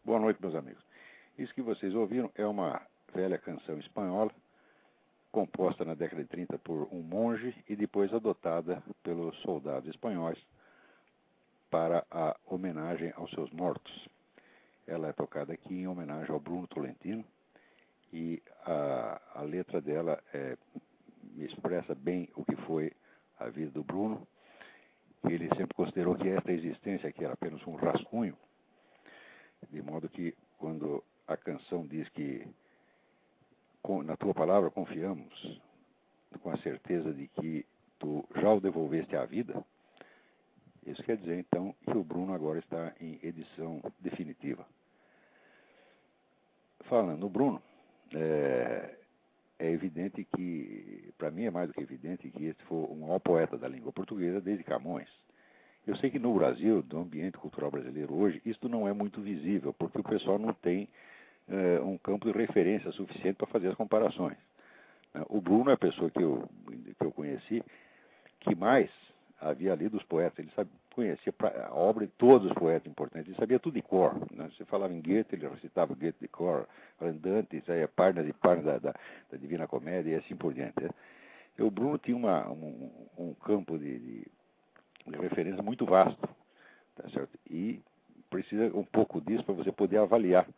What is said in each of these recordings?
Boa noite, meus amigos. Isso que vocês ouviram é uma velha canção espanhola, composta na década de 30 por um monge e depois adotada pelos soldados espanhóis para a homenagem aos seus mortos. Ela é tocada aqui em homenagem ao Bruno Tolentino e a letra dela expressa bem o que foi a vida do Bruno. Ele sempre considerou que esta existência aqui era apenas um rascunho, de modo que quando a canção diz que na tua palavra confiamos, com a certeza de que tu já o devolveste à vida, isso quer dizer então que o Bruno agora está em edição definitiva. Falando no Bruno, é evidente que, para mim é mais do que evidente, que esse foi o maior poeta da língua portuguesa desde Camões. Eu sei que no Brasil, no ambiente cultural brasileiro hoje, isso não é muito visível, porque o pessoal não tem um campo de referência suficiente para fazer as comparações. O Bruno é a pessoa que eu conheci que mais havia lido os poetas. Ele conhecia a obra de todos os poetas importantes. Ele sabia tudo de cor. Né? Você falava em Goethe, ele recitava Goethe de cor. Dante, isso aí é página de página da Divina Comédia e assim por diante. Né? E o Bruno tinha um campo de referência muito vasto. Tá certo? E precisa um pouco disso para você poder avaliar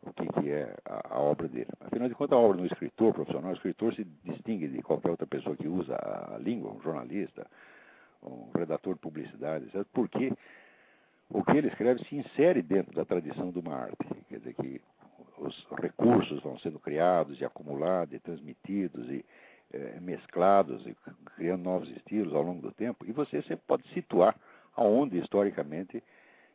o que é a obra dele. Afinal de contas, a obra do escritor profissional, o escritor se distingue de qualquer outra pessoa que usa a língua, um jornalista, um redator de publicidade, certo? Porque o que ele escreve se insere dentro da tradição de uma arte. Quer dizer que os recursos vão sendo criados e acumulados e transmitidos e mesclados e criando novos estilos ao longo do tempo, e você sempre pode situar aonde historicamente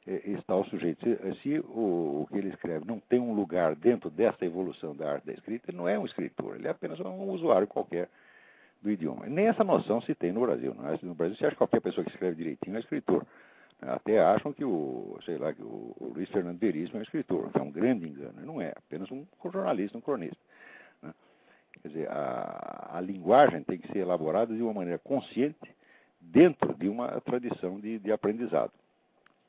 está o sujeito. Se o que ele escreve não tem um lugar dentro dessa evolução da arte da escrita, ele não é um escritor, ele é apenas um usuário qualquer do idioma. Nem essa noção se tem no Brasil. Não é? No Brasil, você acha que qualquer pessoa que escreve direitinho é escritor. Até acham que o Luiz Fernando Veríssimo é um escritor, que é um grande engano. Ele não é, apenas um jornalista, um cronista. Né? Quer dizer, a linguagem tem que ser elaborada de uma maneira consciente dentro de uma tradição de aprendizado.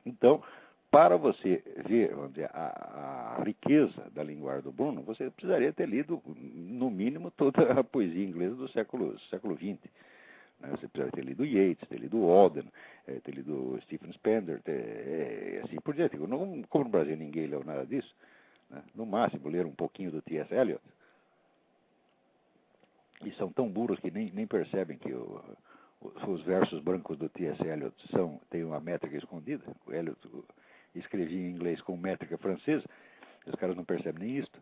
Então, para você ver, vamos dizer, a riqueza da linguagem do Bruno, você precisaria ter lido, no mínimo, toda a poesia inglesa do século XX. Você precisaria ter lido Yeats, ter lido Auden, ter lido Stephen Spender, assim por diante. Como no Brasil ninguém leu nada disso, né? No máximo ler um pouquinho do T.S. Eliot, e são tão burros que nem percebem que os versos brancos do T.S. Eliot têm uma métrica escondida. O Eliot escrevia em inglês com métrica francesa, os caras não percebem nem isto.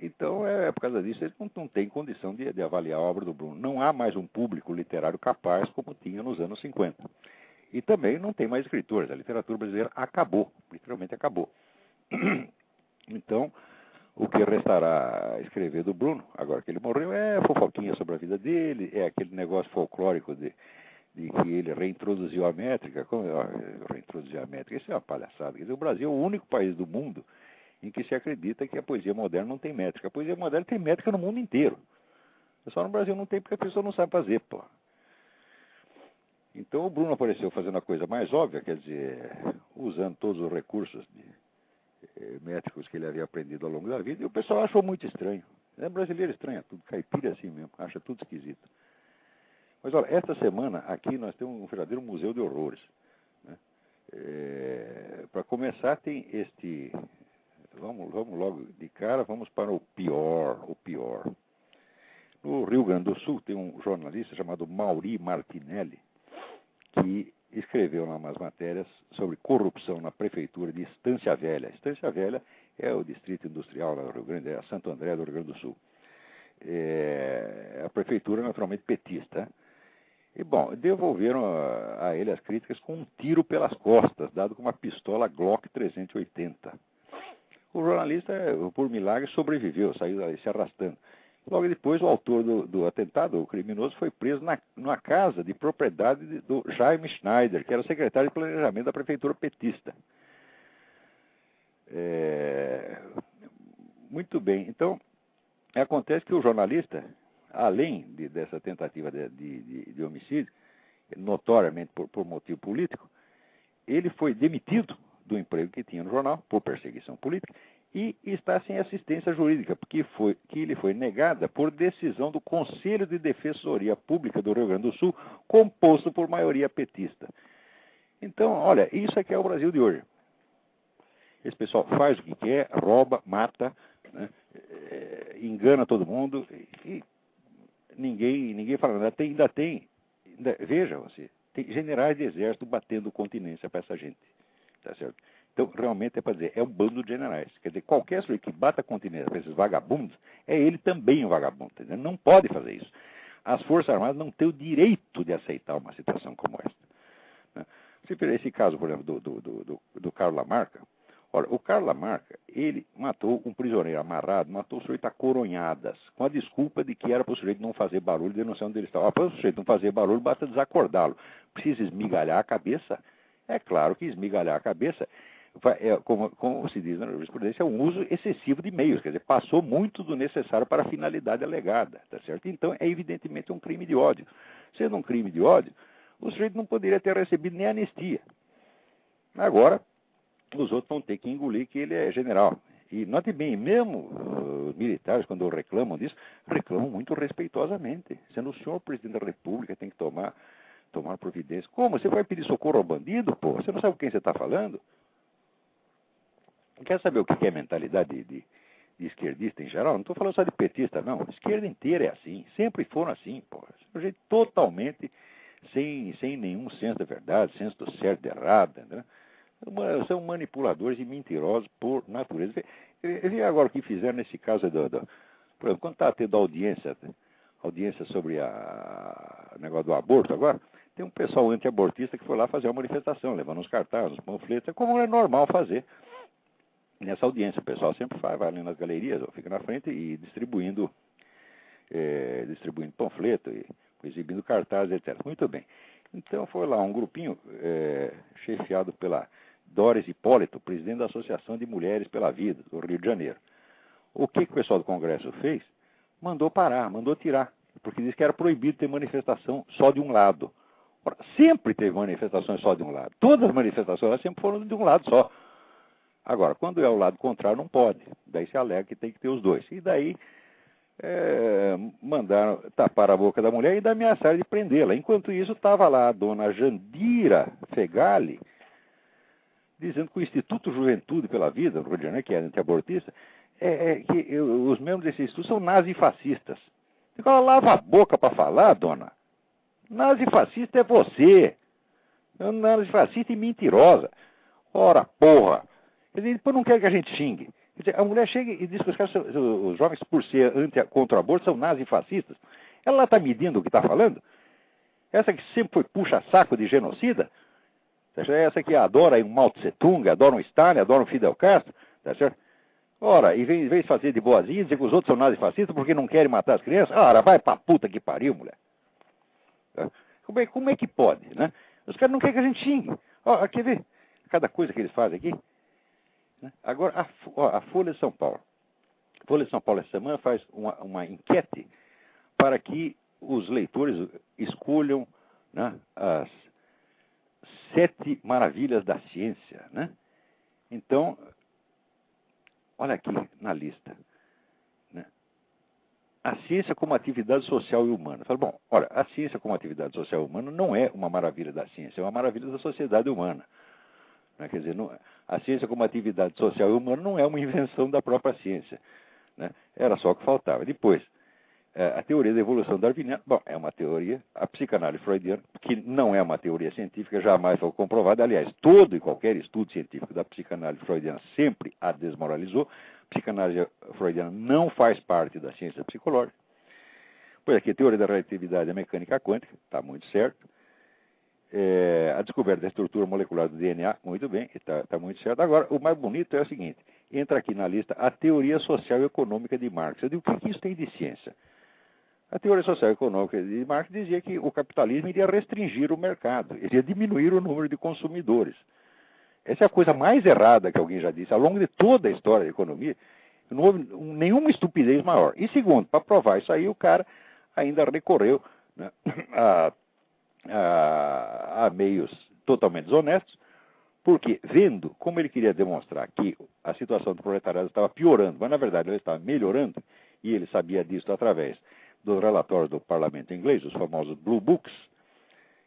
Então, por causa disso, eles não têm condição de avaliar a obra do Bruno. Não há mais um público literário capaz como tinha nos anos 50. E também não tem mais escritores. A literatura brasileira acabou, literalmente acabou. Então, o que restará a escrever do Bruno, agora que ele morreu, é fofoquinha sobre a vida dele, é aquele negócio folclórico de que ele reintroduziu a métrica. Reintroduziu a métrica, isso é uma palhaçada. Quer dizer, o Brasil é o único país do mundo em que se acredita que a poesia moderna não tem métrica. A poesia moderna tem métrica no mundo inteiro. Só no Brasil não tem porque a pessoa não sabe fazer, pô. Então o Bruno apareceu fazendo a coisa mais óbvia, quer dizer, usando todos os recursos métricos que ele havia aprendido ao longo da vida, e o pessoal achou muito estranho. Brasileiro estranha tudo, caipira assim mesmo, acha tudo esquisito. Mas olha, esta semana aqui nós temos um verdadeiro museu de horrores. Né? Para começar, tem este... Vamos logo de cara, vamos para o pior. No Rio Grande do Sul tem um jornalista chamado Mauri Martinelli, que escreveu umas matérias sobre corrupção na prefeitura de Estância Velha. Estância Velha é o distrito industrial lá do Rio Grande, é Santo André do Rio Grande do Sul. A prefeitura naturalmente petista. E, bom, devolveram a ele as críticas com um tiro pelas costas, dado com uma pistola Glock 380. O jornalista, por milagre, sobreviveu, saiu se arrastando. Logo depois, o autor do atentado, o criminoso, foi preso numa casa de propriedade do Jaime Schneider, que era o secretário de planejamento da prefeitura petista. Muito bem. Então, acontece que o jornalista, além dessa tentativa de homicídio, notoriamente por motivo político, ele foi demitido do emprego que tinha no jornal, por perseguição política, e está sem assistência jurídica, porque lhe foi negada por decisão do Conselho de Defensoria Pública do Rio Grande do Sul, composto por maioria petista. Então, olha, isso é que é o Brasil de hoje. Esse pessoal faz o que quer, rouba, mata, né, engana todo mundo e ninguém fala nada. Veja você, tem generais de exército batendo continência para essa gente, tá certo? Então, realmente é para dizer, é um bando de generais. Quer dizer, qualquer sujeito que bata continência para esses vagabundos, é ele também um vagabundo, tá entendendo? Não pode fazer isso. As Forças Armadas não têm o direito de aceitar uma situação como esta, né? Se for esse caso, por exemplo, do Carlos Lamarca, olha, o Carlos Lamarca, ele matou um prisioneiro amarrado, matou o sujeito a coronhadas, com a desculpa de que era para o sujeito não fazer barulho, denunciando onde ele estava. Para o sujeito não fazer barulho, basta desacordá-lo. Precisa esmigalhar a cabeça? É claro que esmigalhar a cabeça, como se diz na jurisprudência, é um uso excessivo de meios, quer dizer, passou muito do necessário para a finalidade alegada, tá certo? Então, é evidentemente um crime de ódio. Sendo um crime de ódio, o sujeito não poderia ter recebido nem anistia. Agora, os outros vão ter que engolir que ele é general. E note bem, mesmo os militares, quando reclamam disso, reclamam muito respeitosamente. Sendo o senhor presidente da República, tem que tomar providência. Como? Você vai pedir socorro ao bandido, pô? Você não sabe com quem você está falando? Quer saber o que é mentalidade de esquerdista em geral? Não estou falando só de petista, não. A esquerda inteira é assim. Sempre foram assim, pô. Um jeito totalmente sem nenhum senso da verdade, senso do certo e do errado, né? São manipuladores e mentirosos por natureza. Vê agora o que fizeram nesse caso por exemplo, quando está tendo audiência sobre o negócio do aborto agora, tem um pessoal anti-abortista que foi lá fazer uma manifestação, levando uns cartazes, uns panfletos, é como é normal fazer nessa audiência. O pessoal sempre vai ali nas galerias, fica na frente e distribuindo panfleto, e exibindo cartazes, etc. Muito bem. Então foi lá um grupinho chefiado pela Doris Hipólito, presidente da Associação de Mulheres pela Vida, do Rio de Janeiro. O que o pessoal do Congresso fez? Mandou parar, mandou tirar, porque disse que era proibido ter manifestação só de um lado. Ora, sempre teve manifestações só de um lado. Todas as manifestações sempre foram de um lado só. Agora, quando é o lado contrário, não pode. Daí se alega que tem que ter os dois. E daí mandaram tapar a boca da mulher e ainda ameaçaram de prendê-la. Enquanto isso, estava lá a dona Jandira Fegali, dizendo que o Instituto Juventude pela Vida, no Rio de Janeiro, que é anti-abortista, que os membros desse instituto são nazifascistas. Ela lava a boca para falar, dona. Nazifascista é você. Nazifascista e mentirosa. Ora, porra. Quer dizer, depois não quer que a gente xingue. Quer dizer, a mulher chega e diz que os jovens, por ser contra o aborto, são nazifascistas. Ela está medindo o que está falando? Essa que sempre foi puxa-saco de genocida? Essa que adora um Mao Tse Tung, adora um Stalin, adora um Fidel Castro, tá certo? Ora, em vez de fazer de boazinha, dizer que os outros são nazifascistas porque não querem matar as crianças, ora, vai pra puta que pariu, mulher. Como é que pode, né? Os caras não querem que a gente xingue. Ó, quer ver? Cada coisa que eles fazem aqui. Né? Agora, a Folha de São Paulo. A Folha de São Paulo essa semana faz uma enquete para que os leitores escolham, né, as 7 maravilhas da ciência, né? Então, olha aqui na lista, né? A ciência como atividade social e humana. Fala, bom, olha, a ciência como atividade social e humana não é uma maravilha da ciência, é uma maravilha da sociedade humana. Né? Quer dizer, a ciência como atividade social e humana não é uma invenção da própria ciência, né? Era só o que faltava. Depois, a teoria da evolução darwiniana, bom, é uma teoria, a psicanálise freudiana, que não é uma teoria científica, jamais foi comprovada. Aliás, todo e qualquer estudo científico da psicanálise freudiana sempre a desmoralizou. A psicanálise freudiana não faz parte da ciência psicológica. Pois aqui, a teoria da relatividade e a mecânica quântica, está muito certo. A descoberta da estrutura molecular do DNA, muito bem, está muito certo. Agora, o mais bonito é o seguinte, entra aqui na lista a teoria social e econômica de Marx. Eu digo, o que isso tem de ciência? A teoria social e econômica de Marx dizia que o capitalismo iria restringir o mercado, iria diminuir o número de consumidores. Essa é a coisa mais errada que alguém já disse. Ao longo de toda a história da economia, não houve nenhuma estupidez maior. E segundo, para provar isso aí, o cara ainda recorreu, né, a meios totalmente desonestos Porque, vendo como ele queria demonstrar que a situação do proletariado estava piorando, mas na verdade ela estava melhorando, e ele sabia disso através dos relatórios do parlamento inglês, os famosos Blue Books,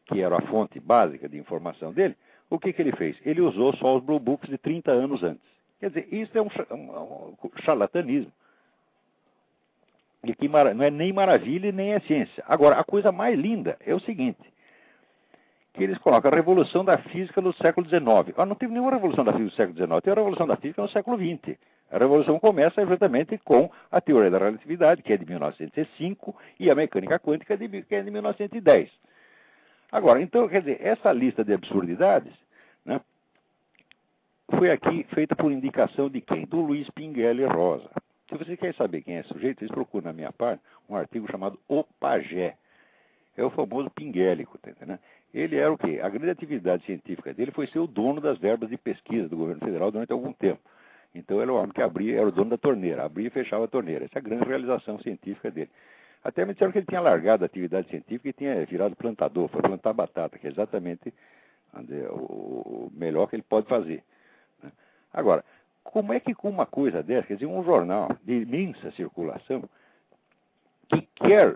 que era a fonte básica de informação dele, o que ele fez? Ele usou só os Blue Books de 30 anos antes. Quer dizer, isso é um charlatanismo. E que não é nem maravilha nem é ciência. Agora, a coisa mais linda é o seguinte, que eles colocam a revolução da física no século XIX. Não teve nenhuma revolução da física no século XIX, teve a revolução da física no século XX. A revolução começa exatamente com a teoria da relatividade, que é de 1905, e a mecânica quântica, que é de 1910. Agora, então, quer dizer, essa lista de absurdidades, né, foi aqui feita por indicação de quem? Do Luiz Pinguelli Rosa. Se você quer saber quem é esse sujeito, vocês procuram na minha página um artigo chamado O Pajé. É o famoso Pinguélico, tá entendendo? Ele era o quê? A grande atividade científica dele foi ser o dono das verbas de pesquisa do governo federal durante algum tempo. Então, ele era o homem que abria, era o dono da torneira, abria e fechava a torneira. Essa é a grande realização científica dele. Até me disseram que ele tinha largado a atividade científica e tinha virado plantador, foi plantar batata, que é exatamente o melhor que ele pode fazer. Agora, como é que com uma coisa dessa, quer dizer, um jornal de imensa circulação, que quer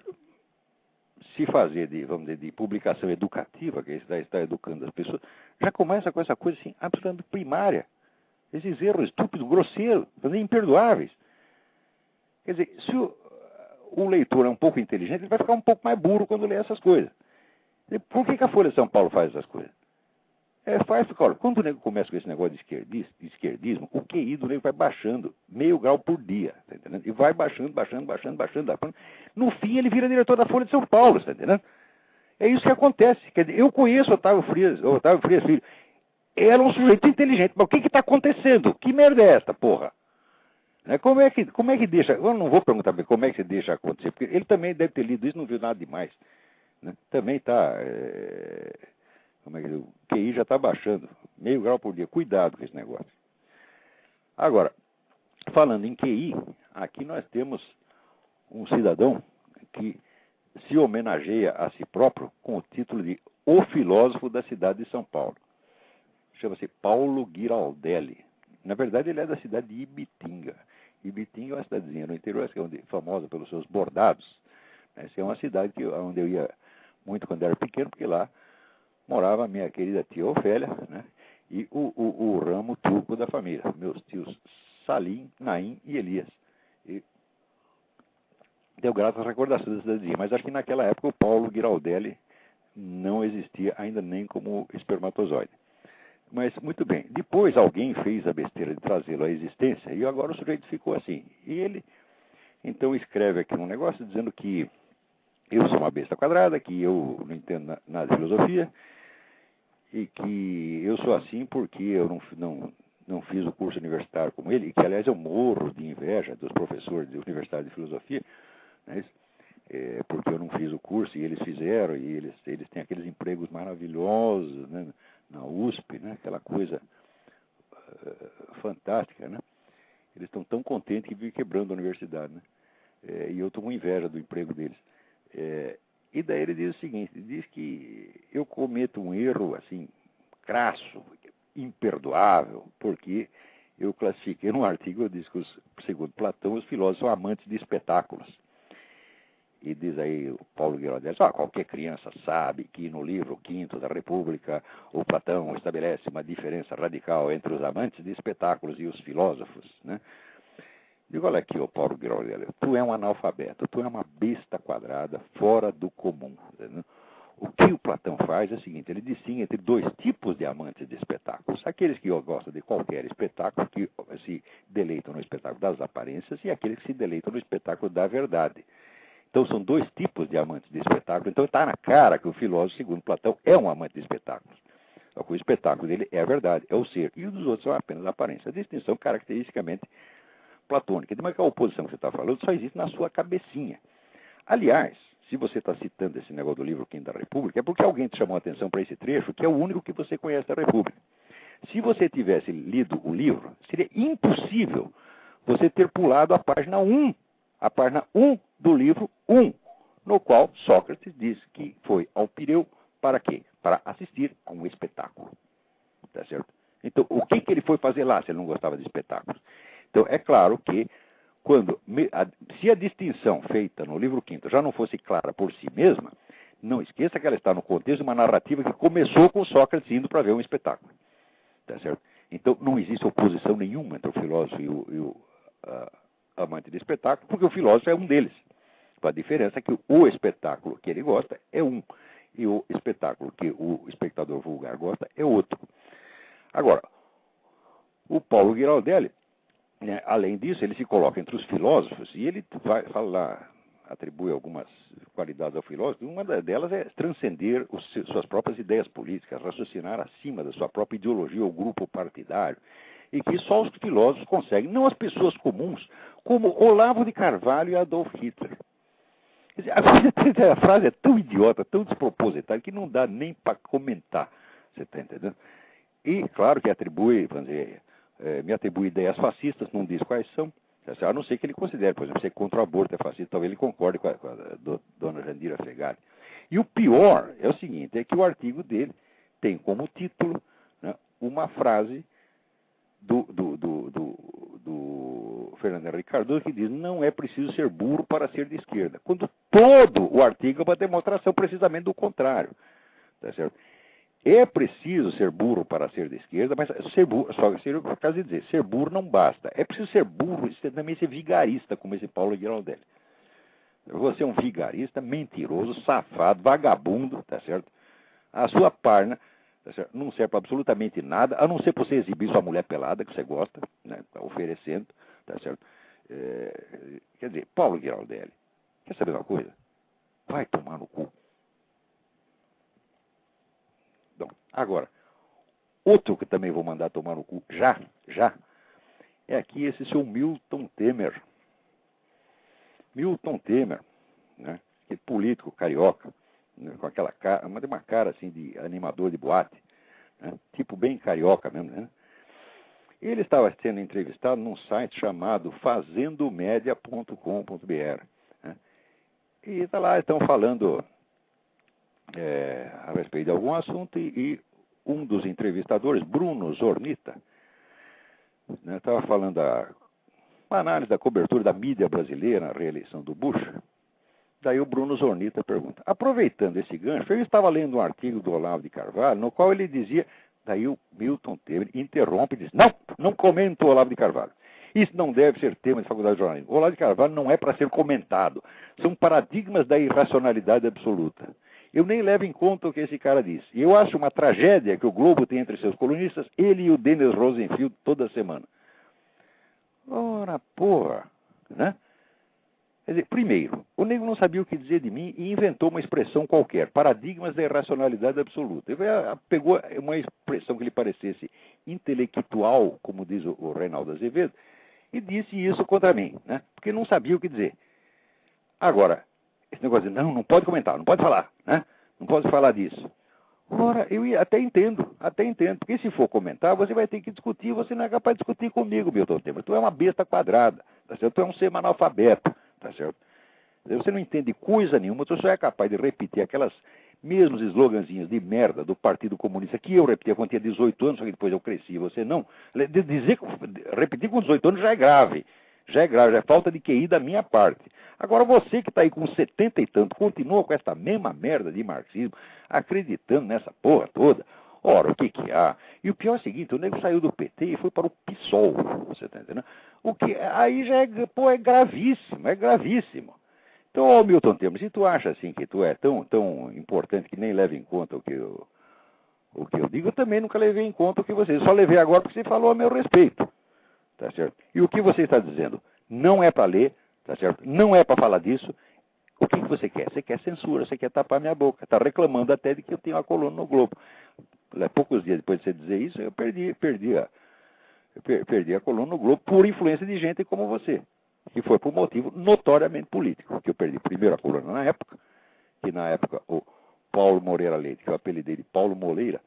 se fazer vamos dizer, de publicação educativa, que está educando as pessoas, já começa com essa coisa assim, absolutamente primária. Esses erros estúpidos, grosseiros, imperdoáveis. Quer dizer, se o leitor é um pouco inteligente, ele vai ficar um pouco mais burro quando lê essas coisas. Por que a Folha de São Paulo faz essas coisas? Faz, porque, olha, quando o nego começa com esse negócio de esquerdismo, o QI do nego vai baixando meio grau por dia, tá entendendo? E vai baixando. No fim, ele vira diretor da Folha de São Paulo, tá entendendo? É isso que acontece. Quer dizer, eu conheço o Otávio Frias Filho. Era um sujeito inteligente, mas o que está acontecendo? Que merda é esta, porra? Como é que deixa... Eu não vou perguntar bem como é que você deixa acontecer, porque ele também deve ter lido isso e não viu nada demais. Né? Também está... o QI já está baixando, meio grau por dia. Cuidado com esse negócio. Agora, falando em QI, aqui nós temos um cidadão que se homenageia a si próprio com o título de O Filósofo da Cidade de São Paulo. Chama-se Paulo Giraldelli. Na verdade, ele é da cidade de Ibitinga. Ibitinga é uma cidadezinha no interior, que é famosa pelos seus bordados. Essa é uma cidade onde eu ia muito quando era pequeno, porque lá morava a minha querida tia Ofélia, né, e o ramo turco da família, meus tios Salim, Naim e Elias. E deu graças às recordações da cidadezinha. Mas acho que naquela época o Paulo Giraldelli não existia ainda nem como espermatozoide. Mas, muito bem, depois alguém fez a besteira de trazê-lo à existência e agora o sujeito ficou assim. E ele, então, escreve aqui um negócio dizendo que eu sou uma besta quadrada, que eu não entendo nada de filosofia e que eu sou assim porque eu não fiz o curso universitário como ele, e que, aliás, eu morro de inveja dos professores de Universidade de Filosofia, né, porque eu não fiz o curso e eles fizeram, e eles têm aqueles empregos maravilhosos, né, na USP, né, aquela coisa fantástica, né? Eles estão tão contentes que vivem quebrando a universidade, né? E eu estou com inveja do emprego deles. E daí ele diz o seguinte, diz que eu cometo um erro, assim, crasso, imperdoável, porque eu classifiquei num artigo, eu disse que, segundo Platão, os filósofos são amantes de espetáculos. E diz aí o Paulo Giraldelli, qualquer criança sabe que no livro quinto da República, o Platão estabelece uma diferença radical entre os amantes de espetáculos e os filósofos, né? Digo, olha aqui, Paulo Giraldelli, tu é um analfabeto, tu é uma besta quadrada fora do comum. Né? O que o Platão faz é o seguinte, ele distingue entre dois tipos de amantes de espetáculos. Aqueles que gostam de qualquer espetáculo, que se deleitam no espetáculo das aparências, e aqueles que se deleitam no espetáculo da verdade. Então, são dois tipos de amantes de espetáculo. Então, está na cara que o filósofo, segundo Platão, é um amante de espetáculos. Só que o espetáculo dele é a verdade, é o ser. E os dos outros são apenas a aparência. A distinção caracteristicamente platônica. Mas que a oposição que você está falando só existe na sua cabecinha. Aliás, se você está citando esse negócio do livro Quinto da República, é porque alguém te chamou a atenção para esse trecho, que é o único que você conhece da República. Se você tivesse lido o livro, seria impossível você ter pulado a página 1. A página 1 do livro 1, no qual Sócrates diz que foi ao Pireu para quê? Para assistir a um espetáculo. Tá certo? Então, o que ele foi fazer lá se ele não gostava de espetáculos? Então, é claro que se a distinção feita no livro quinto já não fosse clara por si mesma, não esqueça que ela está no contexto de uma narrativa que começou com Sócrates indo para ver um espetáculo. Tá certo? Então, não existe oposição nenhuma entre o filósofo e o amante de espetáculo, porque o filósofo é um deles. A diferença é que o espetáculo que ele gosta é um, e o espetáculo que o espectador vulgar gosta é outro. Agora, o Paulo Giraldelli, né, além disso, ele se coloca entre os filósofos, e ele atribui algumas qualidades ao filósofo. Uma delas é transcender suas próprias ideias políticas, raciocinar acima da sua própria ideologia ou grupo partidário, e que só os filósofos conseguem, não as pessoas comuns, como Olavo de Carvalho e Adolf Hitler. A frase é tão idiota, tão despropositada, que não dá nem para comentar. Você está entendendo? E, claro que atribui, vamos dizer, me atribui ideias fascistas, não diz quais são, a não ser que ele considere, por exemplo, ser contra o aborto é fascista, talvez ele concorde com a dona Jandira Fegali. E o pior é o seguinte, é que o artigo dele tem como título, né, uma frase do Fernando Henrique Cardoso que diz: não é preciso ser burro para ser de esquerda, quando todo o artigo é uma demonstração precisamente do contrário. Tá certo? É preciso ser burro para ser de esquerda, mas ser burro, só seria o caso de dizer, ser burro não basta. É preciso ser burro e também ser vigarista, como esse Paulo Giraldelli. Você é um vigarista, mentiroso, safado, vagabundo, tá certo? A sua parna, tá certo? Não serve para absolutamente nada, a não ser para você exibir sua mulher pelada, que você gosta, né? Tá oferecendo, tá certo? Quer dizer, Paulo Giraldelli, quer saber uma coisa? Vai tomar no cu. Bom, agora, outro que também vou mandar tomar no cu, já, é aqui esse seu Milton Temer. Milton Temer, né? Que político carioca, né? Com aquela cara, uma cara assim de animador de boate, né? Tipo bem carioca mesmo, né? Ele estava sendo entrevistado num site chamado fazendomedia.com.br, né? E está lá, estão falando a respeito de algum assunto e um dos entrevistadores, Bruno Zornita, né, estava falando uma análise da cobertura da mídia brasileira na reeleição do Bush. Daí o Bruno Zornita pergunta: aproveitando esse gancho, eu estava lendo um artigo do Olavo de Carvalho, no qual ele dizia, daí o Milton Temer interrompe e diz: não comento o Olavo de Carvalho. Isso não deve ser tema de faculdade de jornalismo. O Olavo de Carvalho não é para ser comentado. São paradigmas da irracionalidade absoluta. Eu nem levo em conta o que esse cara diz. E eu acho uma tragédia que o Globo tem entre seus colunistas, ele e o Dennis Rosenfield toda semana. Ora, porra, né? Quer dizer, primeiro, o nego não sabia o que dizer de mim e inventou uma expressão qualquer, paradigmas da irracionalidade absoluta. Ele pegou uma expressão que lhe parecesse intelectual, como diz o Reinaldo Azevedo, e disse isso contra mim, né? Porque não sabia o que dizer. Agora, esse negócio de não pode comentar, não pode falar, né? Não pode falar disso. Ora, até entendo, porque se for comentar, você vai ter que discutir, você não é capaz de discutir comigo, Milton Temer. Tu é uma besta quadrada, tá certo? Tu é um ser analfabeto, tá certo? Você não entende coisa nenhuma, tu só é capaz de repetir aquelas mesmos sloganzinhos de merda do Partido Comunista que eu repetia quando tinha 18 anos, só que depois eu cresci, você não. Repetir com 18 anos já é grave. Já é falta de QI da minha parte. Agora você que está aí com 70 e tanto, continua com essa mesma merda de marxismo, acreditando nessa porra toda. Ora, o que há? E o pior é o seguinte, o nego saiu do PT e foi para o PSOL, você está entendendo? O que aí já é gravíssimo. Então, ó, Milton Temer, se tu acha assim que tu é tão importante que nem leva em conta o que eu digo, eu também nunca levei em conta o que você, só levei agora porque você falou a meu respeito. Tá certo? E o que você está dizendo? Não é para ler, tá certo? Não é para falar disso. O que você quer? Você quer censura, você quer tapar minha boca. Está reclamando até de que eu tenho uma coluna no Globo. Poucos dias depois de você dizer isso, eu perdi a coluna no Globo por influência de gente como você. Que foi por motivo notoriamente político. Que eu perdi primeiro a coluna na época, que na época o Paulo Moreira Leite, que eu apelidei de Paulo Moleira,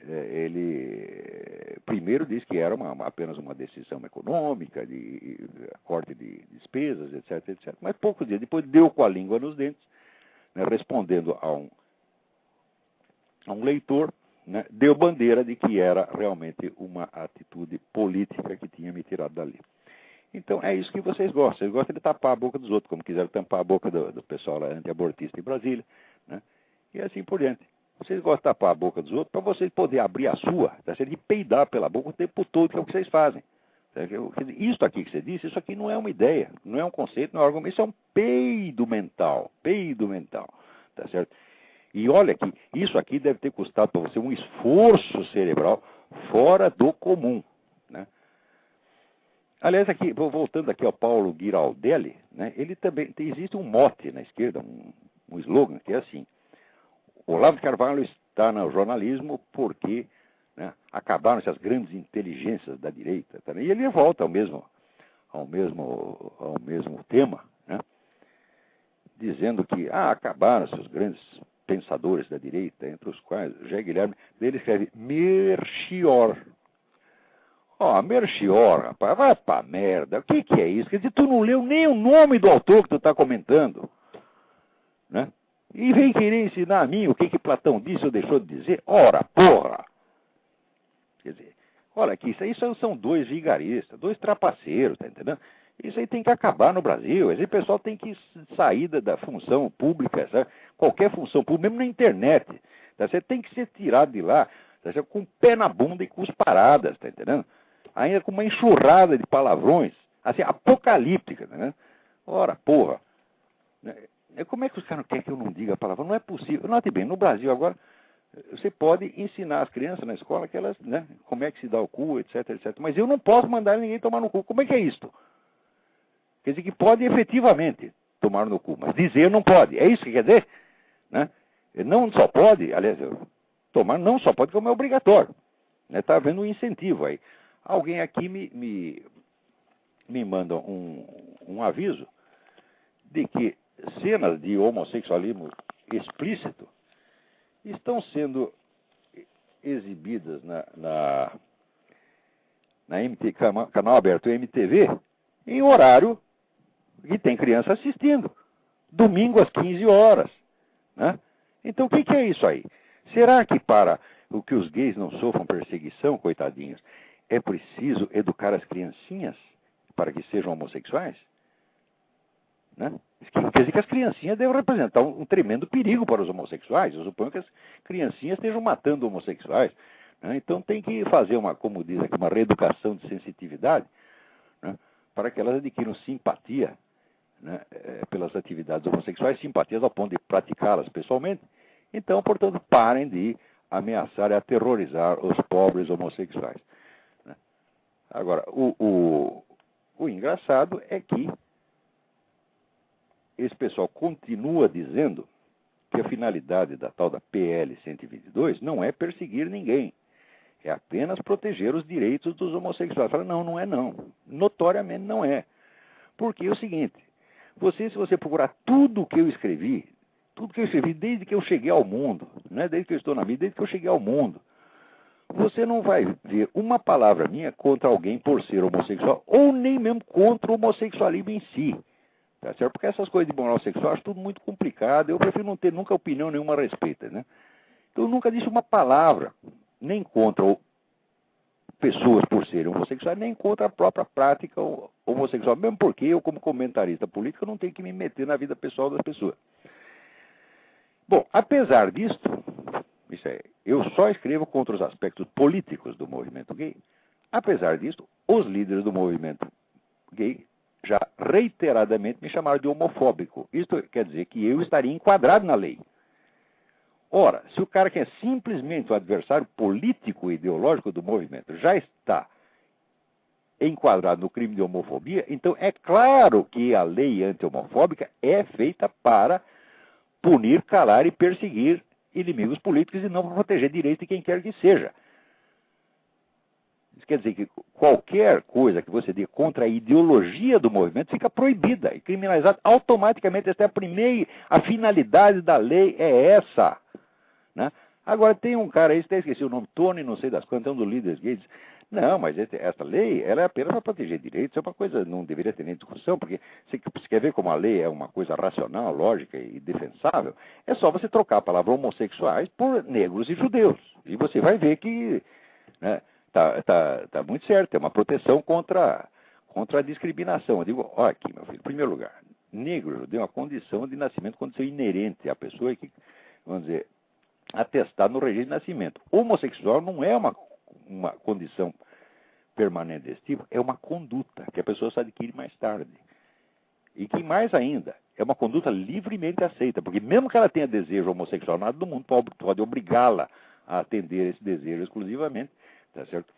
ele primeiro disse que era apenas uma decisão econômica, de corte de despesas, etc. Mas poucos dias depois deu com a língua nos dentes, né, respondendo a um leitor, né, deu bandeira de que era realmente uma atitude política que tinha me tirado dali. Então é isso que vocês gostam. Vocês gostam de tapar a boca dos outros, como quiseram tampar a boca do pessoal lá anti-abortista em Brasília, né? E assim por diante. Vocês gostam de tapar a boca dos outros para vocês poderem abrir a sua, tá? De peidar pela boca o tempo todo, que é o que vocês fazem. Isso aqui que você disse, isso aqui não é uma ideia, não é um conceito, não é um argumento, isso é um peido mental, tá certo? E olha que isso aqui deve ter custado para você um esforço cerebral fora do comum, né? Aliás, aqui, voltando aqui ao Paulo Giraldelli, né, ele também, existe um mote na esquerda, um slogan, que é assim: Olavo de Carvalho está no jornalismo porque, né, acabaram-se as grandes inteligências da direita. Tá? E ele volta ao mesmo tema, né, dizendo que acabaram-se os grandes pensadores da direita, entre os quais José Guilherme. Ele escreve Melchior. Melchior, rapaz, vai pra merda. O que é isso? Quer dizer, tu não leu nem o nome do autor que tu está comentando, né? E vem querer ensinar a mim o que Platão disse ou deixou de dizer? Ora, porra! Quer dizer, olha aqui, isso aí são dois vigaristas, dois trapaceiros, tá entendendo? Isso aí tem que acabar no Brasil. Esse pessoal tem que sair da função pública, sabe? Qualquer função pública, mesmo na internet. Tá? Você tem que ser tirado de lá, tá? Com o pé na bunda e cusparadas, tá entendendo? Ainda com uma enxurrada de palavrões, assim, apocalíptica, né? Ora, porra. Como é que os caras querem que eu não diga palavrão? Não é possível. Note bem, no Brasil agora, você pode ensinar as crianças na escola que elas, né, como é que se dá o cu, etc, etc. Mas eu não posso mandar ninguém tomar no cu. Como é que é isto? Quer dizer que pode efetivamente tomar no cu, mas dizer não pode. É isso que quer dizer? Né? Não só pode, aliás, tomar não só pode, como é obrigatório. Está havendo um incentivo aí. Alguém aqui me manda um aviso de que cenas de homossexualismo explícito estão sendo exibidas na canal aberto MTV em horário que tem criança assistindo. Domingo às 15 horas. Né? Então o que é isso aí? Será que para o que os gays não sofram perseguição, coitadinhos, é preciso educar as criancinhas para que sejam homossexuais? Né? Quer dizer que as criancinhas devem representar um tremendo perigo para os homossexuais. Eu suponho que as criancinhas estejam matando homossexuais. Né? Então tem que fazer como diz aqui, uma reeducação de sensitividade, né, para que elas adquiram simpatia, né, pelas atividades homossexuais, simpatias ao ponto de praticá-las pessoalmente. Então, portanto, parem de ameaçar e aterrorizar os pobres homossexuais. Né? Agora, o engraçado é que esse pessoal continua dizendo que a finalidade da tal da PL 122 não é perseguir ninguém, é apenas proteger os direitos dos homossexuais. Fala, não é não. Notoriamente não é. Porque é o seguinte, se você procurar tudo o que eu escrevi desde que eu cheguei ao mundo, né, desde que eu estou na vida, desde que eu cheguei ao mundo, você não vai ver uma palavra minha contra alguém por ser homossexual, ou nem mesmo contra o homossexualismo em si. Tá certo? Porque essas coisas de moral sexual eu acho tudo muito complicado. Eu prefiro não ter nunca opinião nenhuma a respeito, né? Então eu nunca disse uma palavra, nem contra pessoas por serem homossexuais, nem contra a própria prática homossexual. Mesmo porque eu, como comentarista político, não tenho que me meter na vida pessoal das pessoas. Bom, apesar disto, eu só escrevo contra os aspectos políticos do movimento gay. Apesar disto, os líderes do movimento gay já reiteradamente me chamaram de homofóbico. Isto quer dizer que eu estaria enquadrado na lei. Ora, se o cara que é simplesmente o adversário político e ideológico do movimento já está enquadrado no crime de homofobia, então é claro que a lei anti-homofóbica é feita para punir, calar e perseguir inimigos políticos e não para proteger direitos de quem quer que seja. Isso quer dizer que qualquer coisa que você diga contra a ideologia do movimento fica proibida e criminalizada automaticamente. Esta é a finalidade da lei é essa. Né? Agora tem um cara aí, até esqueci o nome, Tony, não sei das quantas, é um dos líderes gays. Não, mas essa lei, ela é apenas para proteger direitos, isso é uma coisa, não deveria ter nem discussão, porque você quer ver como a lei é uma coisa racional, lógica e defensável, é só você trocar a palavra homossexuais por negros e judeus. E você vai ver que, né, tá muito certo, é uma proteção contra a discriminação. Eu digo, olha aqui, meu filho, em primeiro lugar, negro e judeu é uma condição de nascimento, condição inerente à pessoa que, vamos dizer, atestado no registro de nascimento. Homossexual não é uma condição permanente desse tipo, é uma conduta que a pessoa se adquire mais tarde. E que mais ainda, é uma conduta livremente aceita, porque mesmo que ela tenha desejo homossexual, nada do mundo pode obrigá-la a atender esse desejo exclusivamente, tá certo?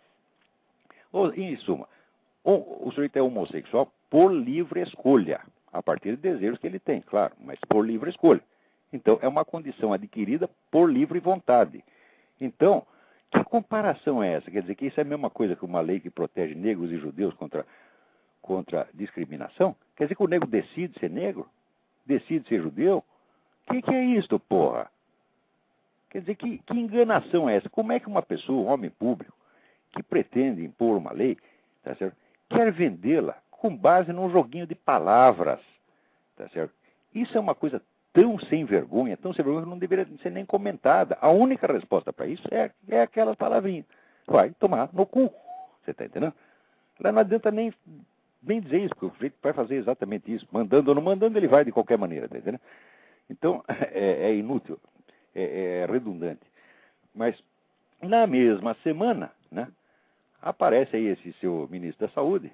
Ou, em suma, o sujeito é homossexual por livre escolha, a partir de desejos que ele tem, claro, mas por livre escolha. Então, é uma condição adquirida por livre vontade. Então, que comparação é essa? Quer dizer que isso é a mesma coisa que uma lei que protege negros e judeus contra discriminação? Quer dizer que o negro decide ser negro? Decide ser judeu? O que é isso, porra? Quer dizer, que enganação é essa? Como é que uma pessoa, um homem público, que pretende impor uma lei, tá certo, quer vendê-la com base num joguinho de palavras? Tá certo? Isso é uma coisa tão sem vergonha que não deveria ser nem comentada. A única resposta para isso é aquela palavrinha. Vai tomar no cu. Você está entendendo? Lá não adianta nem dizer isso, porque o sujeito vai fazer exatamente isso. Mandando ou não mandando, ele vai de qualquer maneira. Está entendendo? Então, é inútil, é redundante. Mas, na mesma semana, né, aparece aí esse seu ministro da Saúde,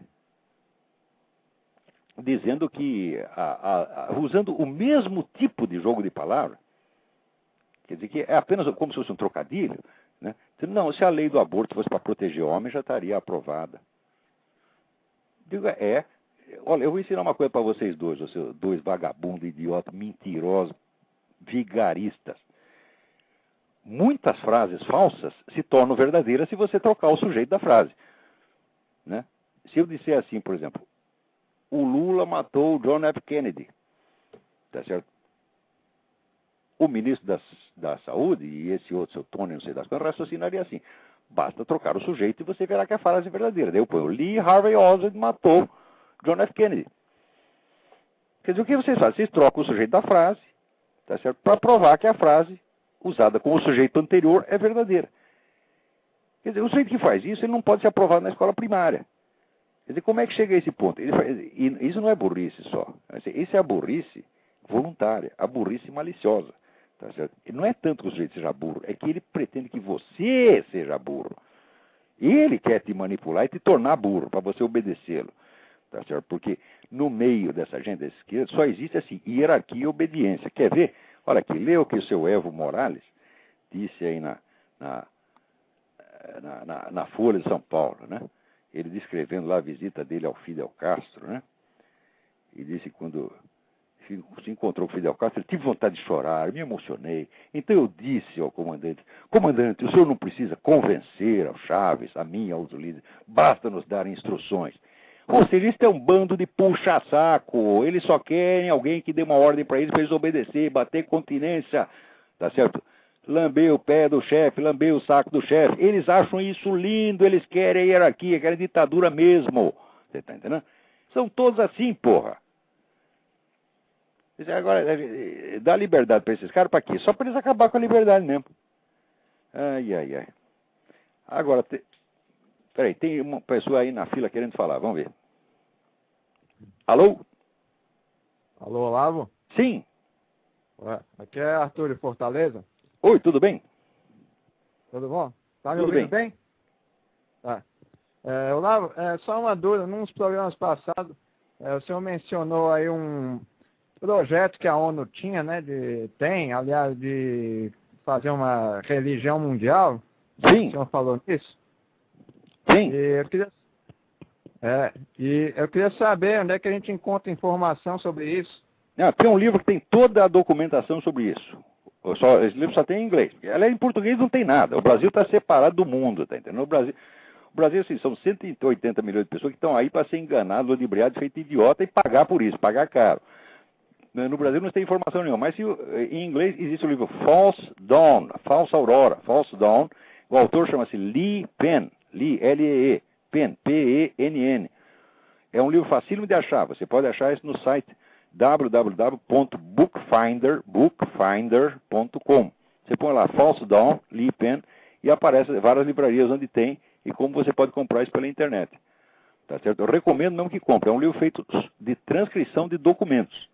dizendo que, usando o mesmo tipo de jogo de palavras, quer dizer que é apenas como se fosse um trocadilho, né? Não, se a lei do aborto fosse para proteger homens, já estaria aprovada. Digo, olha, eu vou ensinar uma coisa para vocês dois, vocês dois vagabundos, idiotas, mentirosos, vigaristas. Muitas frases falsas se tornam verdadeiras se você trocar o sujeito da frase, né? Se eu disser assim, por exemplo, o Lula matou o John F. Kennedy, tá certo? O ministro da Saúde e esse outro, seu Tony, não sei das coisas, raciocinaria assim. Basta trocar o sujeito e você verá que a frase é verdadeira. Daí eu ponho, Lee Harvey Oswald matou John F. Kennedy. Quer dizer, o que vocês fazem? Vocês trocam o sujeito da frase, tá certo? Para provar que a frase usada com o sujeito anterior é verdadeira. Quer dizer, o sujeito que faz isso, ele não pode ser aprovado na escola primária. Quer dizer, como é que chega a esse ponto? E isso não é burrice só. Isso é a burrice voluntária, a burrice maliciosa. Tá certo? E não é tanto que o sujeito seja burro, é que ele pretende que você seja burro. Ele quer te manipular e te tornar burro, para você obedecê-lo. Tá certo? Porque no meio dessa gente da esquerda só existe assim, hierarquia e obediência. Quer ver? Olha aqui, lê o que o seu Evo Morales disse aí na Folha de São Paulo, né? Ele descrevendo lá a visita dele ao Fidel Castro, né? E disse que quando se encontrou com o Fidel Castro, ele tive vontade de chorar, me emocionei. Então eu disse ao comandante, o senhor não precisa convencer ao Chaves, a mim, aos líderes, basta nos dar instruções. Ou seja, isso é um bando de puxa-saco, eles só querem alguém que dê uma ordem para eles obedecer, bater continência, tá certo? Lamber o pé do chefe, lamber o saco do chefe. Eles acham isso lindo, eles querem hierarquia, querem ditadura mesmo. Você tá entendendo? São todos assim, porra. Agora, dá liberdade para esses caras para quê? Só para eles acabar com a liberdade mesmo. Ai, ai, ai. Agora, peraí, tem uma pessoa aí na fila querendo falar, vamos ver. Alô? Alô, Olavo? Sim. Aqui é Arthur de Fortaleza. Oi, tudo bem? Tudo bom? Tá me Tudo ouvindo bem? Tá. Olavo, só uma dúvida. Nos programas passados, o senhor mencionou aí um projeto que a ONU tinha, né? Aliás, de fazer uma religião mundial. Sim. O senhor falou nisso? Sim. E eu queria saber onde é que a gente encontra informação sobre isso. Tem um livro que tem toda a documentação sobre isso. Esse livro só tem em inglês. Ela em português não tem nada. O Brasil está separado do mundo, tá entendendo? O Brasil assim, são 180 milhões de pessoas que estão aí para ser enganados, ludibriados, feito idiota e pagar por isso, pagar caro. No Brasil não tem informação nenhuma, mas em inglês existe o livro False Dawn, Falsa Aurora, False Dawn. O autor chama-se Lee Penn, Lee, L-E-E, Penn, P-E-N-N. É um livro facílimo de achar. Você pode achar isso no site www.bookfinder.com. Você põe lá False Dawn, Lee Penn, e aparece várias livrarias onde tem e como você pode comprar isso pela internet. Tá certo? Eu recomendo mesmo que compre. É um livro feito de transcrição de documentos.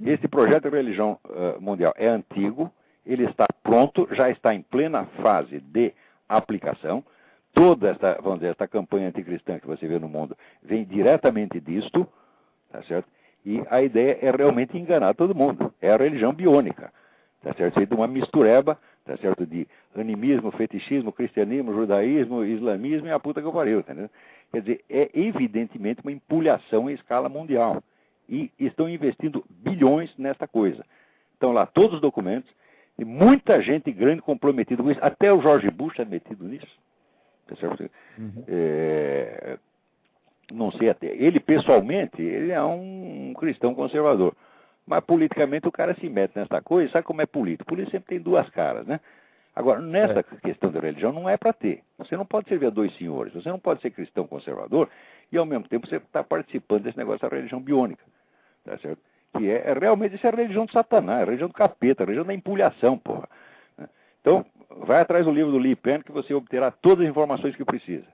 Este projeto de religião mundial é antigo, ele está pronto, já está em plena fase de aplicação. Toda esta, vamos dizer, esta campanha anticristã que você vê no mundo vem diretamente disto, tá certo? E a ideia é realmente enganar todo mundo. É a religião biônica, tá certo? Feita uma mistureba, tá certo? De animismo, fetichismo, cristianismo, judaísmo, islamismo e a puta que eu pariu, entendeu? Quer dizer, é evidentemente uma empulhação em escala mundial. E estão investindo bilhões nesta coisa. Estão lá todos os documentos, e muita gente grande comprometida com isso. Até o George Bush é metido nisso. Tá certo? Não sei até. Ele, pessoalmente, ele é um cristão conservador. Mas, politicamente, o cara se mete nessa coisa. Sabe como é político? Político sempre tem duas caras, né? Agora, nessa questão da religião, não é para ter. Você não pode servir a dois senhores. Você não pode ser cristão conservador e, ao mesmo tempo, você está participando desse negócio da religião biônica. Tá certo? Que realmente isso é a religião do Satanás, a religião do capeta, a religião da empulhação, porra. Então, vai atrás do livro do Lee Penn que você obterá todas as informações que precisa.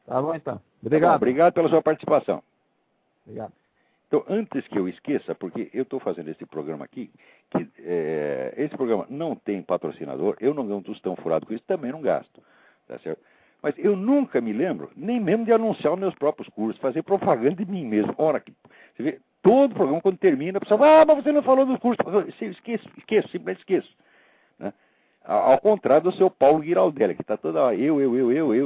Tá bom, então. Obrigado. Tá bom, obrigado pela sua participação. Obrigado. Então, antes que eu esqueça, porque eu estou fazendo esse programa aqui, que esse programa não tem patrocinador, eu não ganho um tostão furado com isso, também não gasto. Tá certo? Mas eu nunca me lembro, nem mesmo de anunciar os meus próprios cursos, fazer propaganda de mim mesmo. Ora, você vê, todo programa, quando termina, a pessoa fala, mas você não falou dos cursos. Eu esqueço, simplesmente esqueço. Né? Ao contrário do seu Paulo Giraldelli, que está toda hora, eu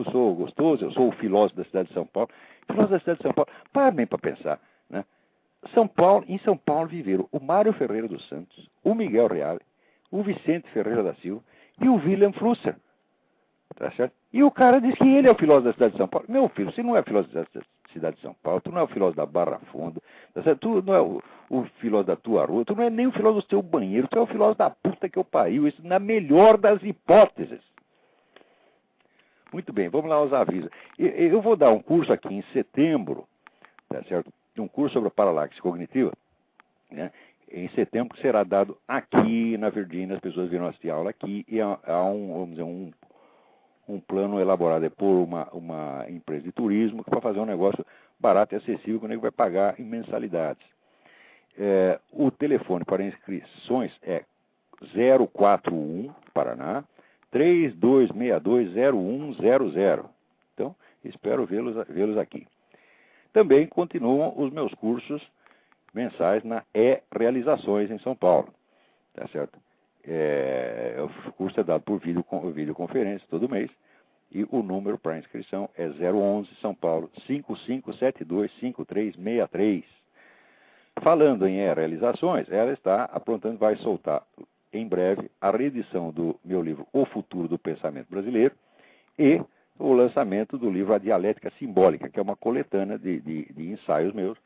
sou gostoso, eu sou o filósofo da cidade de São Paulo. Filósofo da cidade de São Paulo, para bem para pensar. Né? Em São Paulo viveram o Mário Ferreira dos Santos, o Miguel Reale, o Vicente Ferreira da Silva e o William Flusser. Tá certo? E o cara diz que ele é o filósofo da cidade de São Paulo. Meu filho, você não é filósofo da cidade de São Paulo, tu não é o filósofo da Barra Funda, tá certo? Tu não é o filósofo da tua rua, tu não é nem o filósofo do teu banheiro, tu é o filósofo da puta que eu pariu, isso na melhor das hipóteses. Muito bem, vamos lá aos avisos. Eu vou dar um curso aqui em setembro, tá certo? Um curso sobre a paralaxe cognitiva, né? Em setembro, que será dado aqui na Virgínia, as pessoas virão assistir aula aqui, e há vamos dizer, um plano elaborado por uma empresa de turismo para fazer um negócio barato e acessível que o nego vai pagar em mensalidades. O telefone para inscrições é 041 Paraná 32620100. Então, espero vê-los aqui. Também continuam os meus cursos mensais na E-Realizações em São Paulo. Tá certo? O curso é dado por videoconferência todo mês e o número para inscrição é 011 São Paulo 55725363. Falando em realizações, ela está aprontando, vai soltar em breve a reedição do meu livro O Futuro do Pensamento Brasileiro e o lançamento do livro A Dialética Simbólica, que é uma coletânea de ensaios meus,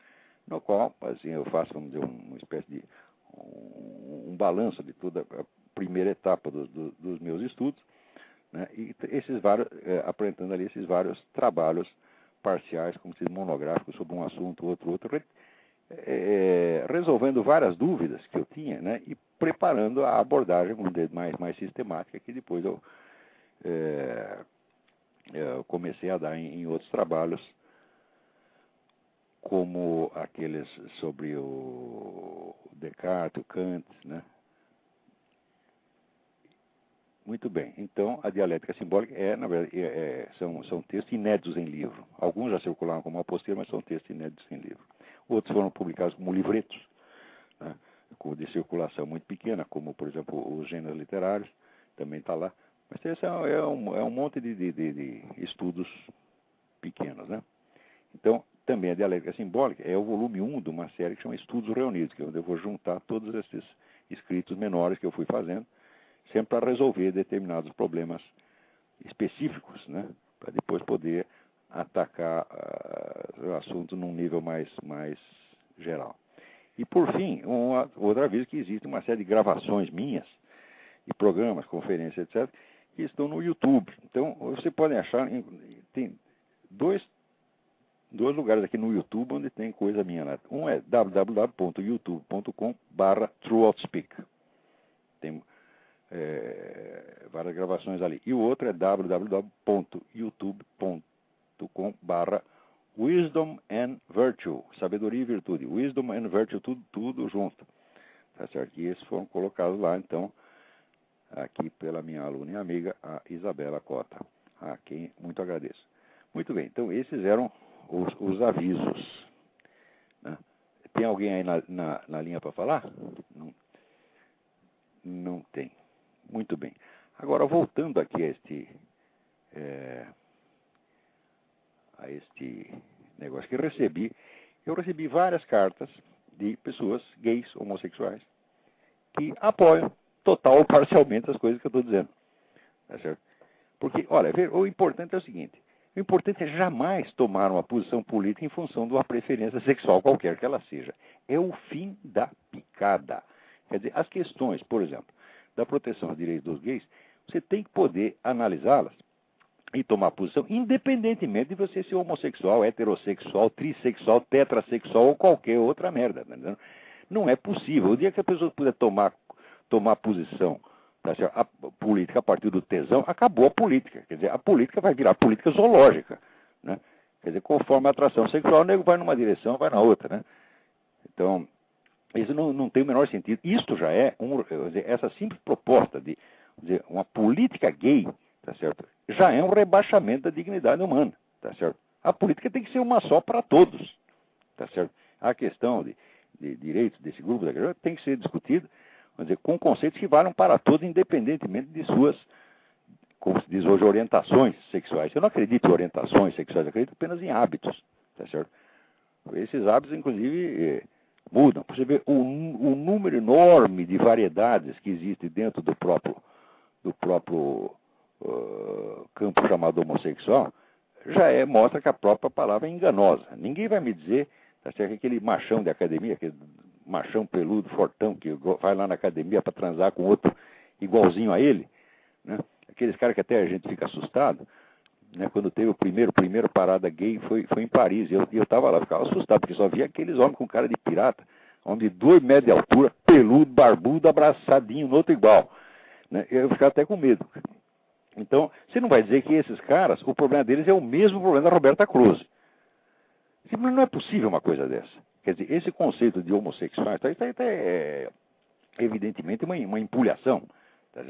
no qual assim, eu faço, vamos dizer, uma espécie de um balanço de toda a primeira etapa dos meus estudos, né, e esses vários, apresentando ali esses vários trabalhos parciais, como se monográficos sobre um assunto, outro, resolvendo várias dúvidas que eu tinha, né, e preparando a abordagem mais sistemática que depois eu comecei a dar em outros trabalhos, como aqueles sobre o Descartes, o Kant, né? Muito bem. Então, a dialética simbólica na verdade, são textos inéditos em livro. Alguns já circularam como apostila, mas são textos inéditos em livro. Outros foram publicados como livretos, né? De circulação muito pequena, como, por exemplo, os gêneros literários, também está lá. Mas esse é um monte de estudos pequenos, né? Então, também a dialética simbólica é o volume 1 de uma série que chama Estudos Reunidos, que é onde eu vou juntar todos esses escritos menores que eu fui fazendo, sempre para resolver determinados problemas específicos, né? Para depois poder atacar o assunto num nível mais geral. E, por fim, outro aviso que existe uma série de gravações minhas, de programas, conferências, etc., que estão no YouTube. Então, você pode achar, tem dois lugares aqui no YouTube onde tem coisa minha lá. Um é www.youtube.com/trueoutspeak. Tem várias gravações ali. E o outro é www.youtube.com/wisdom and virtue. Sabedoria e virtude. Wisdom and virtue, tudo junto. Tá certo? E esses foram colocados lá, então, aqui pela minha aluna e amiga, a Isabela Cota, a quem muito agradeço. Muito bem, então esses eram os avisos. Né? Tem alguém aí na linha para falar? Não tem. Muito bem. Agora, voltando aqui a este negócio que eu recebi várias cartas de pessoas gays, homossexuais, que apoiam total ou parcialmente as coisas que eu estou dizendo. Tá certo? Porque, olha, o importante é o seguinte: o importante é jamais tomar uma posição política em função de uma preferência sexual qualquer que ela seja. É o fim da picada. Quer dizer, as questões, por exemplo, da proteção aos direitos dos gays, você tem que poder analisá-las e tomar posição, independentemente de você ser homossexual, heterossexual, trissexual, tetrassexual ou qualquer outra merda. Tá entendendo? Não é possível. O dia que a pessoa puder tomar posição, tá certo? A política a partir do tesão, acabou a política. Quer dizer, a política vai virar política zoológica. Né? Quer dizer, conforme a atração sexual, o nego vai numa direção, vai na outra. Né? Então, isso não tem o menor sentido. Isto já é essa simples proposta de uma política gay, tá certo? Já é um rebaixamento da dignidade humana, tá certo? A política tem que ser uma só para todos, tá certo? A questão de direitos desse grupo da igreja tem que ser discutida, com conceitos que valham para todos, independentemente de suas, como se diz hoje, orientações sexuais. Eu não acredito em orientações sexuais, eu acredito apenas em hábitos, tá certo? Esses hábitos, inclusive, mudam. Você vê o número enorme de variedades que existe dentro do próprio campo chamado homossexual, já mostra que a própria palavra é enganosa. Ninguém vai me dizer, tá certo, que aquele machão de academia, aquele machão peludo, fortão, que vai lá na academia para transar com outro igualzinho a ele, né? Aqueles caras que até a gente fica assustado, né? Quando teve o primeiro parada gay, foi em Paris, e eu estava lá, ficava assustado, porque só via aqueles homens com cara de pirata, homem de 2 metros de altura, peludo, barbudo, abraçadinho, no outro igual. Né? Eu ficava até com medo. Então, você não vai dizer que esses caras, o problema deles é o mesmo problema da Roberta Close. Mas não é possível uma coisa dessa. Quer dizer, esse conceito de homossexuais é evidentemente uma empulhação. Tá?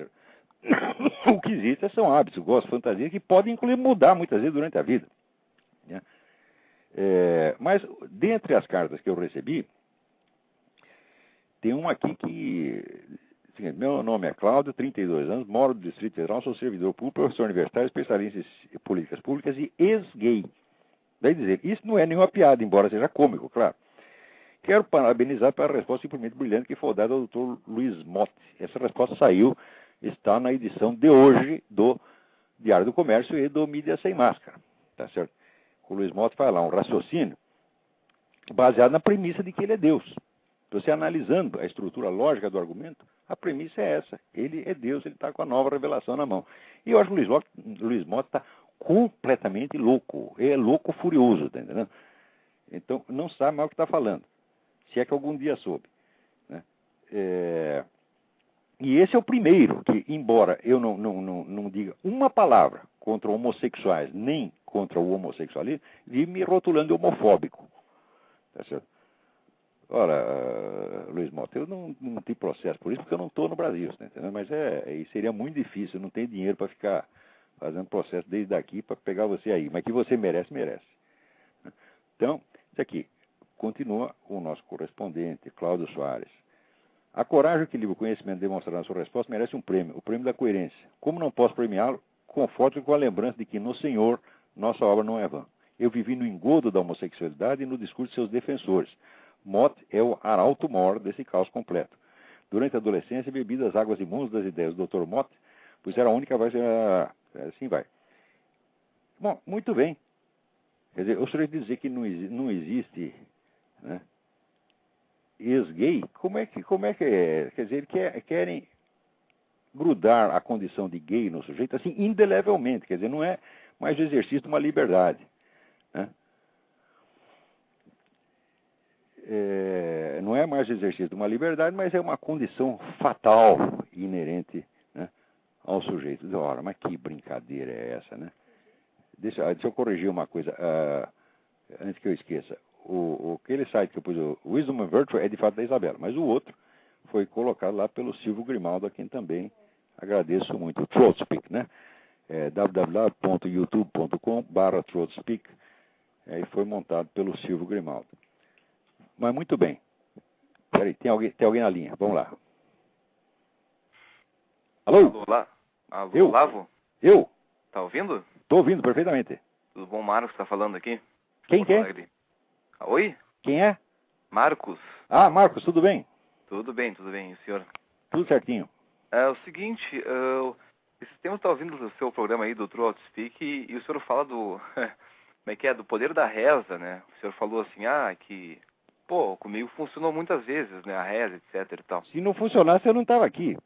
O que existe são hábitos, gostos, fantasias que podem incluir mudar muitas vezes durante a vida. Né? Mas, dentre as cartas que eu recebi, tem uma aqui que... Meu nome é Cláudio, 32 anos, moro no Distrito Federal, sou servidor público, professor universitário, especialista em políticas públicas e ex-gay. Daí dizer, isso não é nenhuma piada, embora seja cômico, claro. Quero parabenizar pela resposta simplesmente brilhante que foi dada ao Dr. Luiz Motti. Essa resposta está na edição de hoje do Diário do Comércio e do Mídia Sem Máscara. Tá certo? O Luiz Motti faz lá um raciocínio baseado na premissa de que ele é Deus. Você analisando a estrutura lógica do argumento, a premissa é essa. Ele é Deus, ele está com a nova revelação na mão. E eu acho que o Luiz Motti está completamente louco. Ele é louco furioso, tá entendendo? Então, não sabe mais o que está falando. Se é que algum dia soube. Né? E esse é o primeiro que, embora eu não diga uma palavra contra homossexuais, nem contra o homossexualismo, vive me rotulando de homofóbico. Tá certo? Ora, Luiz Mota, eu não tenho processo por isso, porque eu não estou no Brasil, tá entendendo? Mas seria muito difícil, eu não tenho dinheiro para ficar fazendo processo desde daqui para pegar você aí. Mas que você merece, merece. Então, isso aqui, continua o nosso correspondente, Cláudio Soares. A coragem, o equilíbrio e o conhecimento demonstrado na sua resposta merece um prêmio, o prêmio da coerência. Como não posso premiá-lo, conforto com a lembrança de que no Senhor nossa obra não é vã. Eu vivi no engodo da homossexualidade e no discurso de seus defensores. Mott é o arauto mor desse caos completo. Durante a adolescência, bebi das águas imundas das ideias do Dr. Mott, pois era a única voz... Assim vai. Bom, muito bem. Quer dizer, eu gostaria de dizer que não existe, né, ex-gay. Como é que é? Quer dizer, querem grudar a condição de gay no sujeito, assim, indelevelmente, quer dizer, não é mais o exercício de uma liberdade, né? Não é mais o exercício de uma liberdade, mas é uma condição fatal e inerente, né, ao sujeito. Ora, mas que brincadeira é essa, né? Deixa eu corrigir uma coisa, antes que eu esqueça. Aquele site que eu pus, o Wisdom and Virtue, é de fato da Isabela, mas o outro foi colocado lá pelo Silvio Grimaldo, a quem também agradeço muito. O ThroatSpeak, né? www.youtube.com/ThroatSpeak, e foi montado pelo Silvio Grimaldo. Mas muito bem. Peraí, tem alguém na linha. Vamos lá. Alô? Alô, Eu? Lavo? Eu? Tá ouvindo? Estou ouvindo perfeitamente. Tudo bom, Marcos tá falando aqui? Quem que é? Alegre. Oi? Quem é? Marcos. Ah, Marcos, tudo bem? Tudo bem, e o senhor? Tudo certinho. É o seguinte, esses tempos tá ouvindo o seu programa aí do True Speak e o senhor fala do, como é que é, do poder da reza, né? O senhor falou assim, que, comigo funcionou muitas vezes, né, a reza, etc e tal. Se não funcionasse, eu não estava aqui.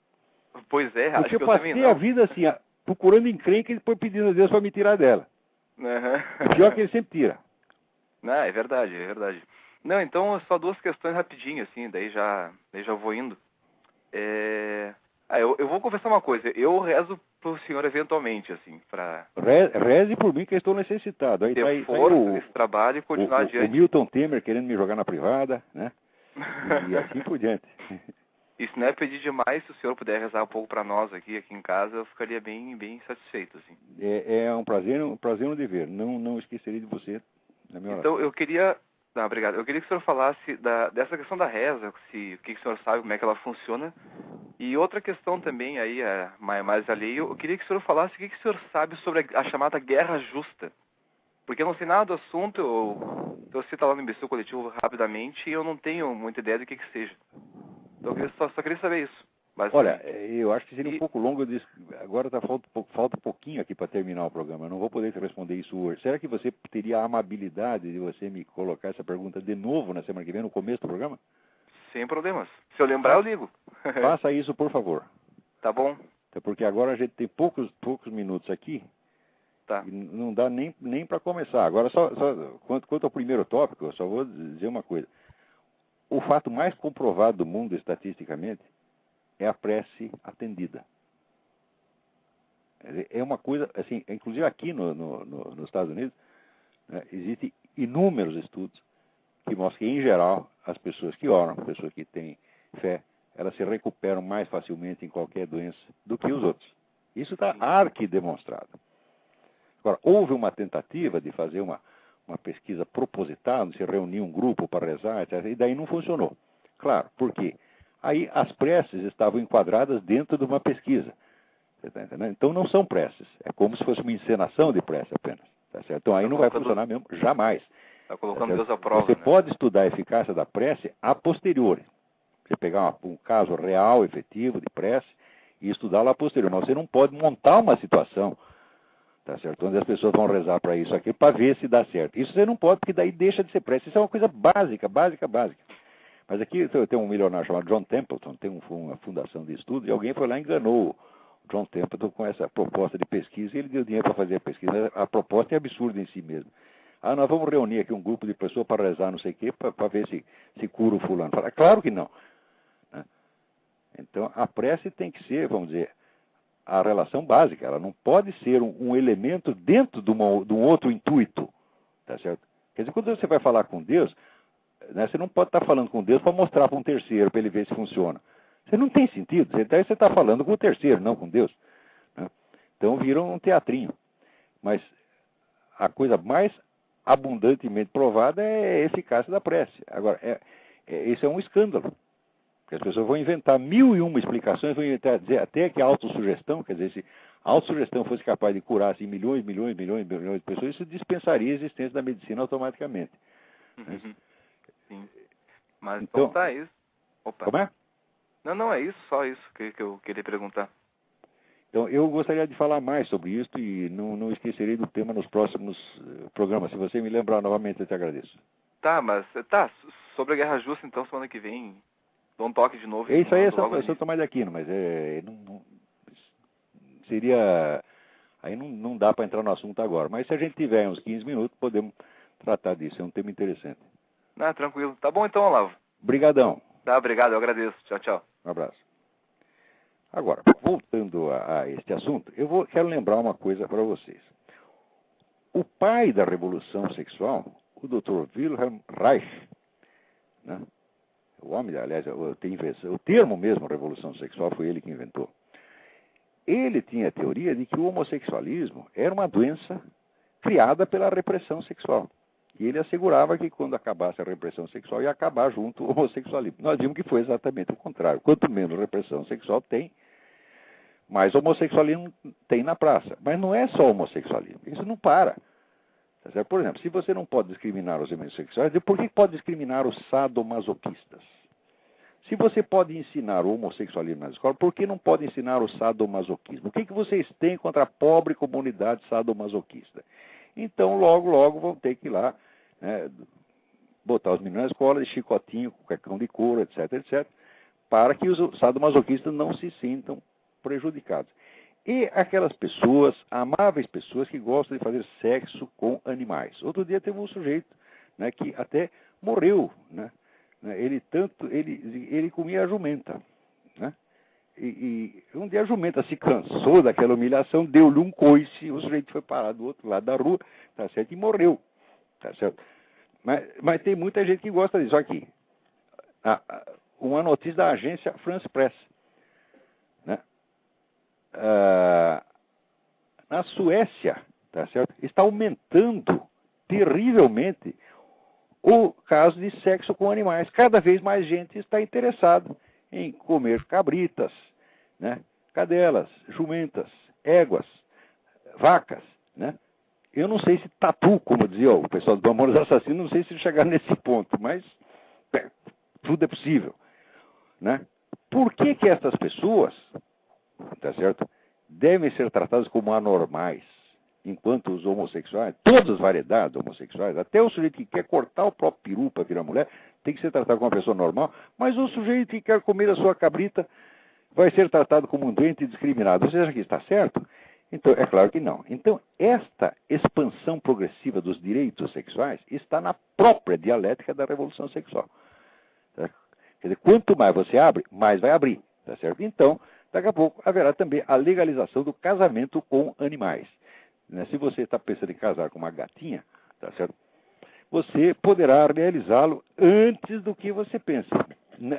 Pois é, acho Porque que eu eu também passei não. a vida assim, procurando encrenca e depois pedindo a Deus para me tirar dela. Uhum. O pior é que ele sempre tira. Não, é verdade, é verdade. Não, então só duas questões rapidinho, assim, daí já vou indo. Eu vou confessar uma coisa, eu rezo pro senhor eventualmente, assim, pra Reze por mim que eu estou necessitado. Aí ter tá aí força nesse trabalho e continuar o adiante. Milton Temer querendo me jogar na privada, né? E assim por diante. E se não é pedir demais, se o senhor puder rezar um pouco pra nós aqui em casa, eu ficaria bem, bem satisfeito, assim. É um prazer um dever. Não esquecerei de você na minha oração. Então, eu queria... Não, obrigado. Eu queria que o senhor falasse dessa questão da reza, o que o senhor sabe, como é que ela funciona. E outra questão também aí, mais alheio, eu queria que o senhor falasse o que o senhor sabe sobre a chamada guerra justa. Porque eu não sei nada do assunto, eu cito lá no Imbecil Coletivo rapidamente e eu não tenho muita ideia do que seja. Então eu só queria saber isso. Olha, eu acho que seria um pouco longo. Agora falta um pouquinho aqui para terminar o programa. Eu não vou poder te responder isso hoje. Será que você teria a amabilidade de você me colocar essa pergunta de novo na semana que vem, no começo do programa? Sem problemas. Se eu lembrar, eu ligo. Faça isso, por favor. Tá bom. Até porque agora a gente tem poucos minutos aqui. Tá. E não dá nem para começar. Agora, só quanto ao primeiro tópico, eu só vou dizer uma coisa. O fato mais comprovado do mundo, estatisticamente, é a prece atendida. É uma coisa, assim, inclusive aqui nos Estados Unidos, né, existem inúmeros estudos que mostram que, em geral, as pessoas que oram, as pessoas que têm fé, elas se recuperam mais facilmente em qualquer doença do que os outros. Isso está arquidemonstrado. Agora, houve uma tentativa de fazer uma pesquisa proposital, de se reunir um grupo para rezar, etc., e daí não funcionou. Claro, por quê? Aí as preces estavam enquadradas dentro de uma pesquisa. Você tá entendendo? Então não são preces. É como se fosse uma encenação de prece apenas. Tá certo? Então aí não vai funcionar mesmo, jamais. Está colocando Deus à prova. Você pode estudar a eficácia da prece a posteriori. Você pegar um caso real, efetivo, de prece, e estudá-lo a posteriori. Mas você não pode montar uma situação, tá certo? Onde as pessoas vão rezar para isso aqui, para ver se dá certo. Isso você não pode, porque daí deixa de ser prece. Isso é uma coisa básica. Mas aqui tem um milionário chamado John Templeton, tem uma fundação de estudo, e alguém foi lá e enganou o John Templeton com essa proposta de pesquisa, e ele deu dinheiro para fazer a pesquisa. A proposta é absurda em si mesmo. Nós vamos reunir aqui um grupo de pessoas para rezar não sei o quê, para ver se cura o fulano. Fala, claro que não. Né? Então, a prece tem que ser, vamos dizer, a relação básica. Ela não pode ser um elemento dentro de um outro intuito. Tá certo? Quer dizer, quando você vai falar com Deus, né, você não pode estar falando com Deus para mostrar para um terceiro, para ele ver se funciona. Você não tem sentido. Você está falando com o terceiro, não com Deus. Né? Então vira um teatrinho. Mas a coisa mais abundantemente provada é a eficácia da prece. Agora, esse é um escândalo. Porque as pessoas vão inventar 1001 explicações, vão inventar, dizer até que a autossugestão, quer dizer, se a autossugestão fosse capaz de curar assim, milhões de pessoas, isso dispensaria a existência da medicina automaticamente. Uhum. Sim. Mas então tá isso. Opa. Como é? Não, é isso, só isso que eu queria perguntar. Então, eu gostaria de falar mais sobre isso e não esquecerei do tema nos próximos programas. Se você me lembrar novamente, eu te agradeço. Sobre a Guerra Justa, então, semana que vem, dá um toque de novo. Isso aí é São Tomás de Aquino, mas seria... Aí não dá para entrar no assunto agora. Mas se a gente tiver uns 15 minutos, podemos tratar disso. É um tema interessante. Ah, tranquilo. Tá bom então, Olavo. Brigadão. Tá, obrigado. Eu agradeço. Tchau, tchau. Um abraço. Agora, voltando a este assunto, quero lembrar uma coisa para vocês. O pai da revolução sexual, o Dr. Wilhelm Reich, né? O homem, aliás, o termo mesmo revolução sexual foi ele que inventou. Ele tinha a teoria de que o homossexualismo era uma doença criada pela repressão sexual. E ele assegurava que quando acabasse a repressão sexual ia acabar junto o homossexualismo. Nós vimos que foi exatamente o contrário. Quanto menos repressão sexual tem, mais homossexualismo tem na praça. Mas não é só homossexualismo. Isso não para. Tá certo? Por exemplo, se você não pode discriminar os homossexuais, por que pode discriminar os sadomasoquistas? Se você pode ensinar o homossexualismo na escola, por que não pode ensinar o sadomasoquismo? O que vocês têm contra a pobre comunidade sadomasoquista? Então, logo vão ter que ir lá, né, botar os meninos na escola de chicotinho, com cacão de couro, etc., para que os sadomasoquistas não se sintam prejudicados. E aquelas pessoas, amáveis pessoas, que gostam de fazer sexo com animais. Outro dia teve um sujeito, né, que até morreu, né? Ele comia a jumenta, né? E um dia a jumenta se cansou daquela humilhação, deu-lhe um coice, o sujeito foi parar do outro lado da rua, tá certo, e morreu, tá certo. Mas tem muita gente que gosta disso. Aqui, uma notícia da agência France Press, né? Na Suécia, tá certo, está aumentando terrivelmente o caso de sexo com animais. Cada vez mais gente está interessada em comer cabritas, né, cadelas, jumentas, éguas, vacas, né? Eu não sei se tatu, como dizia o pessoal do Amores Assassinos, não sei se chegar nesse ponto, mas tudo é possível, né? Por que essas pessoas, tá certo, devem ser tratadas como anormais, enquanto os homossexuais, todas as variedades homossexuais, até o sujeito que quer cortar o próprio peru para virar mulher, tem que ser tratado como uma pessoa normal, mas o sujeito que quer comer a sua cabrita vai ser tratado como um doente e discriminado. Você acha que está certo? Então, é claro que não. Então, esta expansão progressiva dos direitos sexuais está na própria dialética da revolução sexual. Tá? Quer dizer, quanto mais você abre, mais vai abrir. Tá certo? Então, daqui a pouco haverá também a legalização do casamento com animais. Se você está pensando em casar com uma gatinha, tá certo? Você poderá realizá-lo antes do que você pensa.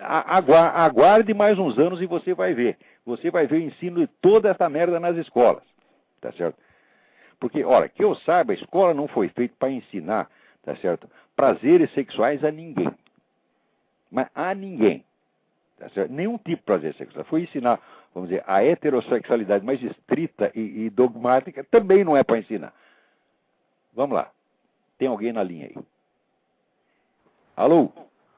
Aguarde mais uns anos e você vai ver. Você vai ver o ensino de toda essa merda nas escolas, tá certo? Porque, olha, que eu saiba, a escola não foi feita para ensinar, tá certo, prazeres sexuais a ninguém. Mas a ninguém. Tá certo? Nenhum tipo de prazer sexual. Foi ensinar, vamos dizer, a heterossexualidade mais estrita e dogmática, também não é para ensinar. Vamos lá. Tem alguém na linha aí? Alô?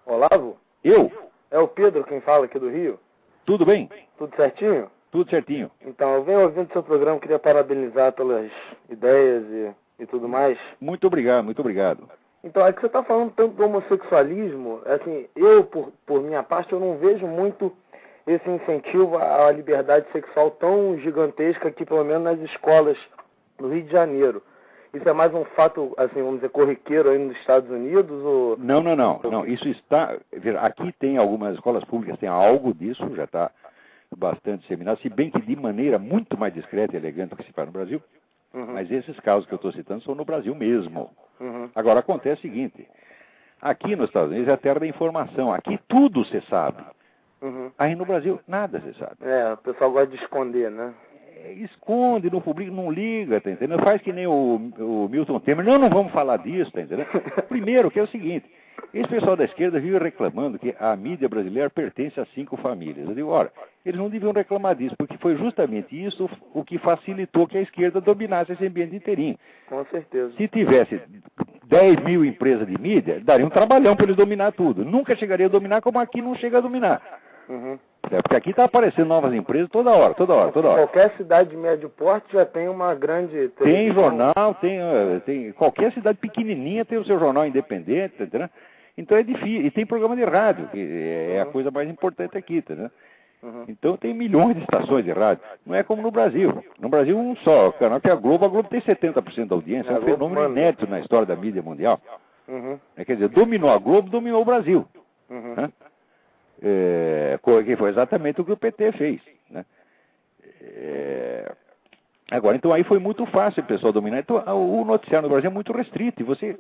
Olavo? Eu? É o Pedro quem fala aqui do Rio. Tudo bem? Tudo certinho? Tudo certinho. Então, eu venho ouvindo seu programa, queria parabenizar pelas ideias e tudo mais. Muito obrigado, muito obrigado. Então, é que você está falando tanto do homossexualismo, assim, eu, por minha parte, eu não vejo muito esse incentivo à liberdade sexual tão gigantesca aqui, pelo menos nas escolas do Rio de Janeiro. Isso é mais um fato, assim, vamos dizer, corriqueiro aí nos Estados Unidos? Ou... Não. Isso está... Aqui tem algumas escolas públicas, tem algo disso, já está bastante disseminado, se bem que de maneira muito mais discreta e elegante do que se faz no Brasil. Uhum. Mas esses casos que eu estou citando são no Brasil mesmo. Uhum. Agora, acontece o seguinte, aqui nos Estados Unidos é a terra da informação, aqui tudo se sabe. Uhum. Aí no Brasil, nada se sabe. É, o pessoal gosta de esconder, né? Esconde, não publica, não liga, tá entendendo? Faz que nem o Milton Temer. Não vamos falar disso, tá entendendo? Primeiro, que é o seguinte, esse pessoal da esquerda vive reclamando que a mídia brasileira pertence a 5 famílias. Eu digo, ora, eles não deviam reclamar disso, porque foi justamente isso o que facilitou que a esquerda dominasse esse ambiente inteirinho. Com certeza. Se tivesse 10 mil empresas de mídia, daria um trabalhão para eles dominar tudo. Nunca chegaria a dominar como aqui não chega a dominar. Uhum. Porque aqui está aparecendo novas empresas toda hora. Qualquer cidade de médio porte já tem uma grande... Tem jornal, tem qualquer cidade pequenininha tem o seu jornal independente, entendeu? Então é difícil. E tem programa de rádio, que é a coisa mais importante aqui, entendeu? Então tem milhões de estações de rádio. Não é como no Brasil. No Brasil, um só canal, que é a Globo tem 70% da audiência. É um fenômeno inédito na história da mídia mundial. Quer dizer, dominou a Globo, dominou o Brasil. Né? Que foi exatamente o que o PT fez. Né? Agora, então aí foi muito fácil o pessoal dominar. Então o noticiário no Brasil é muito restrito. E você,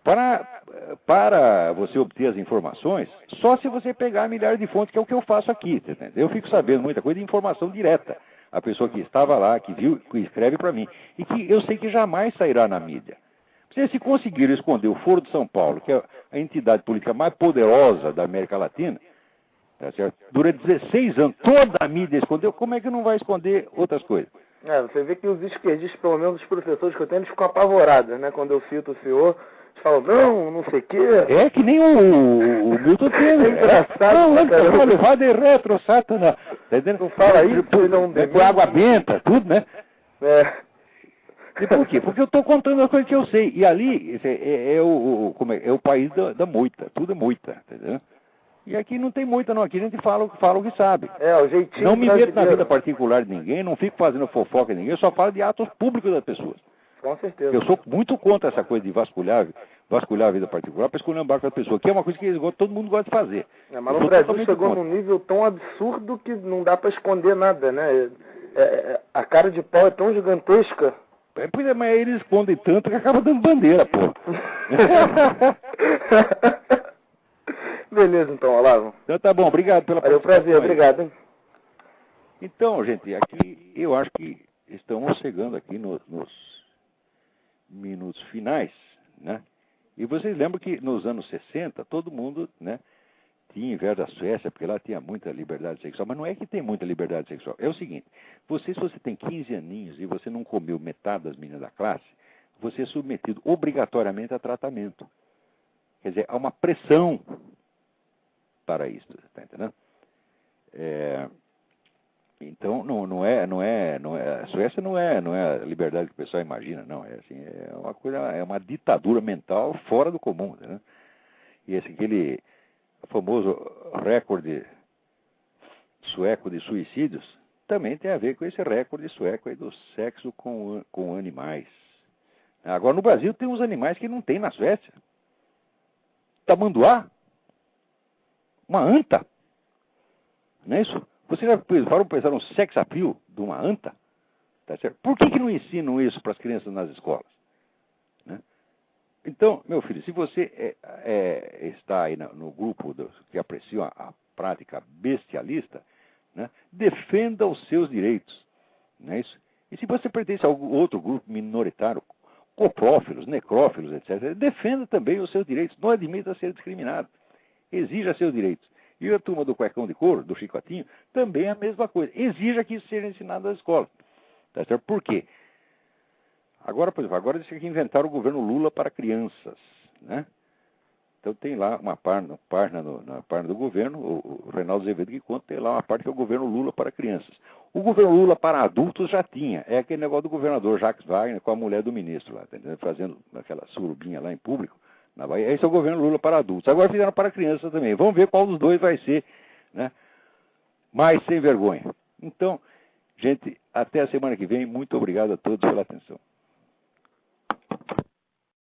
para você obter as informações, só se você pegar milhares de fontes, que é o que eu faço aqui. Entendeu? Eu fico sabendo muita coisa de informação direta. A pessoa que estava lá, que viu, que escreve para mim. E que eu sei que jamais sairá na mídia. Se conseguiram esconder o Foro de São Paulo, que é a entidade política mais poderosa da América Latina, tá certo? Durante 16 anos, toda a mídia escondeu, como é que não vai esconder outras coisas? Você vê que os esquerdistas, pelo menos os professores que eu tenho, eles ficam apavorados, né? Quando eu cito o senhor, eles falam, não sei o quê. É que nem o Milton Temer. É engraçado. Não, levar de retro, Satanás. Tá entendendo? Não fala isso, não... Com água benta, tudo, né? E por quê? Porque eu estou contando as coisas que eu sei. E ali é o país da moita. Tudo é moita, entendeu? E aqui não tem moita, não. Aqui a gente fala o que sabe. O jeitinho não me meto na vida particular de ninguém, não fico fazendo fofoca de ninguém, eu só falo de atos públicos das pessoas. Com certeza. Eu sou muito contra essa coisa de vasculhar a vida particular para esculhambar com as pessoas, que é uma coisa que todo mundo gosta de fazer. Mas no Brasil chegou num nível tão absurdo que não dá para esconder nada, né? A cara de pau é tão gigantesca. Pois é, mas eles escondem tanto que acaba dando bandeira, pô. Beleza, então, Olavo. Então tá bom, obrigado pela participação. Prazer, obrigado. Hein? Então, gente, aqui eu acho que estamos chegando aqui nos minutos finais, né? E vocês lembram que nos anos 60, todo mundo, né, tinha inveja da Suécia, porque lá tinha muita liberdade sexual. Mas não é que tem muita liberdade sexual. É o seguinte, se você tem 15 aninhos e você não comeu metade das meninas da classe, você é submetido obrigatoriamente a tratamento. Quer dizer, há uma pressão para isso, tá entendendo? Então, a Suécia não é a liberdade que o pessoal imagina, não. É uma coisa, é uma ditadura mental fora do comum, né? E aquele famoso recorde sueco de suicídios também tem a ver com esse recorde sueco aí do sexo com animais. Agora, no Brasil tem uns animais que não tem na Suécia. Tamanduá, uma anta, não é isso? Você já parou para pensar no sex appeal de uma anta? Tá certo? Por que não ensinam isso para as crianças nas escolas? Né? Então, meu filho, se você está aí no grupo que apreciam a prática bestialista, né, defenda os seus direitos. Não é isso? E se você pertence a algum outro grupo minoritário, coprófilos, necrófilos, etc., defenda também os seus direitos. Não admita ser discriminado. Exija seus direitos. E a turma do cuecão de couro, do chicotinho, também é a mesma coisa. Exija que isso seja ensinado nas escolas. Tá certo? Por quê? Agora, por exemplo, agora eles têm que inventar o governo Lula para crianças, né? Então tem lá uma página na página do governo, o Reinaldo Azevedo que conta, tem lá uma parte que é o governo Lula para crianças. O governo Lula para adultos já tinha. É aquele negócio do governador Jacques Wagner com a mulher do ministro lá, tá entendendo? Fazendo aquela surubinha lá em público. Na Bahia. Esse é o governo Lula para adultos. Agora fizeram para crianças também. Vamos ver qual dos dois vai ser, né, mais sem vergonha. Então, gente, até a semana que vem. Muito obrigado a todos pela atenção.